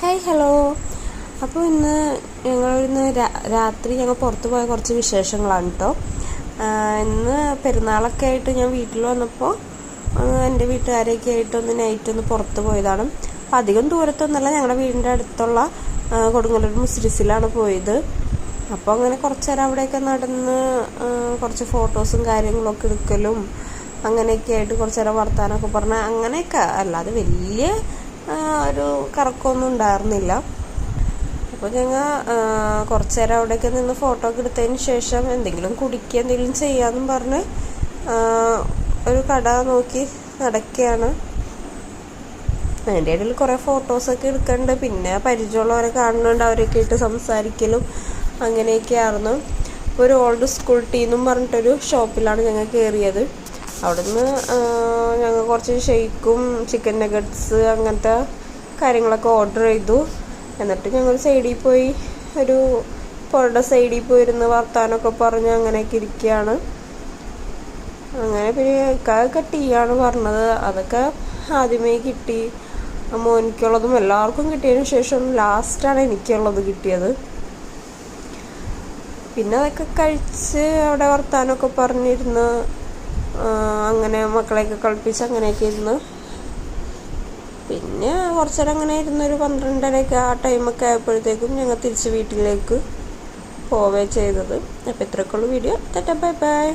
Hi hello. അപ്പോൾ ഇന്ന് രാത്രി ഞങ്ങൾ പുറത്ത് പോയ കുറച്ച് വിശേഷങ്ങളാണ് കേട്ടോ. ഇന്ന് പെരുന്നാളൊക്കെ ആയിട്ട് ഞാൻ വീട്ടിൽ വന്നപ്പോൾ എൻ്റെ വീട്ടുകാരൊക്കെ ആയിട്ടൊന്ന് നൈറ്റ് ഒന്ന് പുറത്ത് പോയതാണ്. അപ്പം അധികം ദൂരത്തൊന്നുമല്ല, ഞങ്ങളുടെ വീടിൻ്റെ അടുത്തുള്ള കൊടുങ്ങല്ലൂർ മുസിരിസിലാണ് പോയത്. അപ്പോൾ അങ്ങനെ കുറച്ച് നേരം അവിടെയൊക്കെ നടന്ന് കുറച്ച് ഫോട്ടോസും കാര്യങ്ങളൊക്കെ എടുക്കലും അങ്ങനെയൊക്കെ ആയിട്ട് കുറച്ച് നേരം വർത്താനമൊക്കെ പറഞ്ഞാൽ അങ്ങനെയൊക്കെ, അല്ലാതെ വലിയ ഒരു കറക്കമൊന്നും ഉണ്ടായിരുന്നില്ല. അപ്പോൾ ഞങ്ങൾ കുറച്ച് നേരം അവിടെയൊക്കെ നിന്ന് ഫോട്ടോ ഒക്കെ എടുത്തതിന് ശേഷം എന്തെങ്കിലും കുടിക്കുക എന്തെങ്കിലും ചെയ്യാമെന്നും പറഞ്ഞ് ഒരു കട നോക്കി നടക്കുകയാണ്. അതിൻ്റെ ഇടയിൽ കുറേ ഫോട്ടോസൊക്കെ എടുക്കുന്നുണ്ട്, പിന്നെ പരിചയമുള്ളവരെ കാണുന്നുണ്ട്, അവരൊക്കെ ആയിട്ട് സംസാരിക്കലും അങ്ങനെയൊക്കെയായിരുന്നു. ഒരു ഓൾഡ് സ്കൂൾ ടീ എന്നും പറഞ്ഞിട്ടൊരു ഷോപ്പിലാണ് ഞങ്ങൾ കയറിയത്. അവിടുന്ന് ഞങ്ങൾ കുറച്ച് ഷെയ്ക്കും ചിക്കൻ നഗറ്റ്സ് അങ്ങനത്തെ കാര്യങ്ങളൊക്കെ ഓർഡർ ചെയ്തു. എന്നിട്ട് ഞങ്ങൾ സൈഡിൽ പോയി ഒരു പുഴയുടെ സൈഡിൽ പോയിരുന്ന് വർത്താനമൊക്കെ പറഞ്ഞ് അങ്ങനെയൊക്കെ ഇരിക്കുകയാണ്. അങ്ങനെ പിന്നെ ഇക്കായൊക്കെ ടീയാണ് പറഞ്ഞത്, അതൊക്കെ ആദ്യമേ കിട്ടി. മോനിക്കുള്ളതും എല്ലാവർക്കും കിട്ടിയതിന് ശേഷം ലാസ്റ്റാണ് എനിക്കുള്ളത് കിട്ടിയത്. പിന്നെ അതൊക്കെ കഴിച്ച് അവിടെ വർത്താനമൊക്കെ പറഞ്ഞിരുന്ന് അങ്ങനെ മക്കളെയൊക്കെ കളിപ്പിച്ച് അങ്ങനെയൊക്കെ ഇരുന്ന് പിന്നെ കുറച്ച് നേരം അങ്ങനെ ഇരുന്നൊരു 12:30 ആ ടൈമൊക്കെ ആയപ്പോഴത്തേക്കും ഞങ്ങൾ തിരിച്ച് വീട്ടിലേക്ക് പോവുകയാണ് ചെയ്തത്. അപ്പോൾ ഇത്രയൊക്കെയുള്ള വീഡിയോ. Bye bye.